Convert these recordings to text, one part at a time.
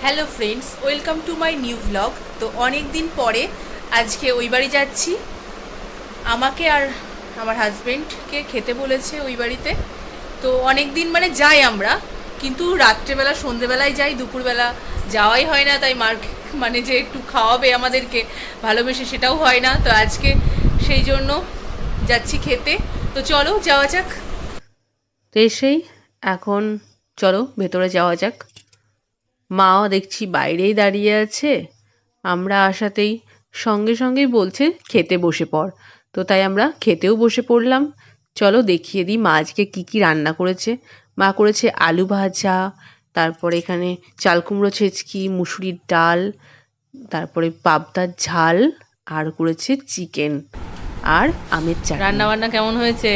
Hello friends, welcome to my new blog. তো অনেক দিন পরে আজকে ওই বাড়ি যাচ্ছি। আমাকে আর আমার হাজব্যান্ডকে খেতে বলেছে ওই বাড়িতে। তো অনেক দিন মানে যাই আমরা, কিন্তু রাত্রেবেলা সন্ধেবেলায় যাই, দুপুরবেলা যাওয়াই হয় না। তাই মানে যে একটু খাওয়াবে আমাদেরকে ভালোবেসে, সেটাও হয় না। তো আজকে সেই জন্য যাচ্ছি খেতে। তো চলো যাওয়া যাক। তো এসেই এখন চলো ভেতরে যাওয়া যাক। মাও দেখছি বাইরেই দাঁড়িয়ে আছে। আমরা আসাতেই সঙ্গে সঙ্গেই বলছে খেতে বসে পড়। তো তাই আমরা খেতেও বসে পড়লাম। চলো দেখিয়ে দিই মা আজকে কি কি রান্না করেছে। মা করেছে আলু ভাজা, তারপরে এখানে চাল কুমড়ো ছেচকি, মুসুরির ডাল, তারপরে পাবদার ঝাল, আর করেছে চিকেন আর আমের চাটনি। রান্না বান্না কেমন হয়েছে?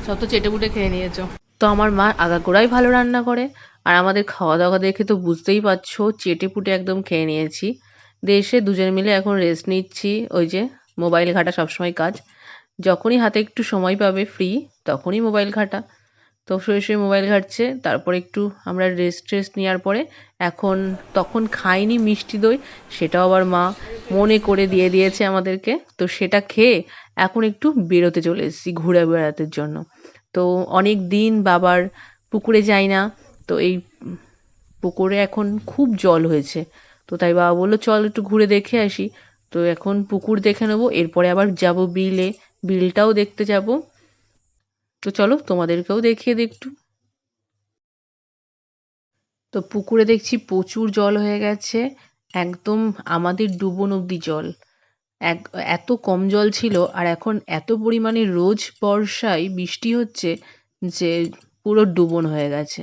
সব তো চেটেপুটে খেয়ে নিয়েছো। তো আমার মা আগাগোড়াই ভালো রান্না করে। আর আমাদের খাওয়া দাওয়া দেখে তো বুঝতেই পারছো চেটেপুটে একদম খেয়ে নিয়েছি। দিয়ে এসে দুজনে মিলে এখন রেস্ট নিচ্ছি। ওই যে মোবাইল ঘাঁটা সবসময় কাজ। যখনই হাতে একটু সময় পাবে ফ্রি, তখনই মোবাইল ঘাঁটা। তো শুয়ে শুয়ে মোবাইল ঘাঁটছে। তারপরে একটু আমরা রেস্ট নেওয়ার পরে এখন তখন খাইনি মিষ্টি দই, সেটাও আবার মা মনে করে দিয়ে দিয়েছে আমাদেরকে। তো সেটা খেয়ে এখন একটু বেরোতে চলে এসেছি ঘুরে বেড়াতে জন্য। তো অনেক দিন বাবার পুকুরে যাই না। তো এই পুকুরে এখন খুব জল হয়েছে। তো তাই বাবা বললো চল একটু ঘুরে দেখে আসি। তো এখন পুকুর দেখে নেবো, এরপরে আবার যাব বিলে, বিলটাও দেখতে যাব। তো চলো তোমাদেরকেও দেখিয়ে দিই একটু। তো পুকুরে দেখছি প্রচুর জল হয়ে গেছে, একদম আমাদের ডুবন অব্দি জল। এক এত কম জল ছিল, আর এখন এত পরিমাণে রোজ বর্ষায় বৃষ্টি হচ্ছে যে পুরো ডুবন হয়ে গেছে।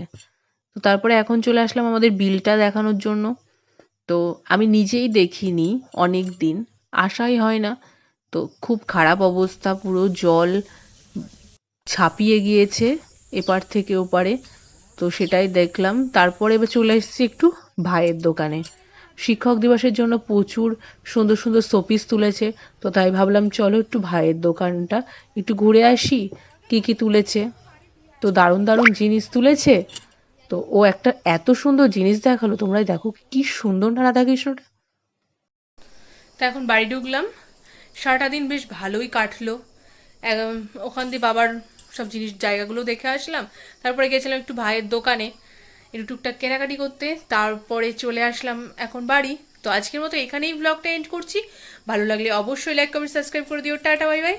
তো তারপরে এখন চলে আসলাম আমাদের বিলটা দেখানোর জন্য। তো আমি নিজেই দেখিনি অনেক দিন, আসাই হয় না। তো খুব খারাপ অবস্থা, পুরো জল ছাপিয়ে গিয়েছে এপার থেকে ওপারে। তো সেটাই দেখলাম। তারপরে এবার চলে এসেছি একটু ভাইয়ের দোকানে। শিক্ষক দিবসের জন্য প্রচুর সুন্দর সুন্দর শোপিস তুলেছে। তো তাই ভাবলাম চলো একটু ভাইয়ের দোকানটা একটু ঘুরে আসি, কি কি তুলেছে। তো দারুণ দারুণ জিনিস তুলেছে। তো ও একটা এত সুন্দর জিনিস দেখালো, তোমরাই দেখো কি সুন্দর না রাধাকৃষ্ণটা। তো এখন বাড়ি ঢুকলাম। সারাটা দিন বেশ ভালোই কাটলো। ওখান দিয়ে বাবার সব জিনিস জায়গাগুলো দেখে আসলাম। তারপরে গেছিলাম একটু ভাইয়ের দোকানে একটু টুকটাক কেনাকাটি করতে। তারপরে চলে আসলাম এখন বাড়ি। তো আজকের মতো এখানেই ব্লগটা এন্ড করছি। ভালো লাগলে অবশ্যই লাইক কমেন্ট সাবস্ক্রাইব করে দিও। Tata, bye bye.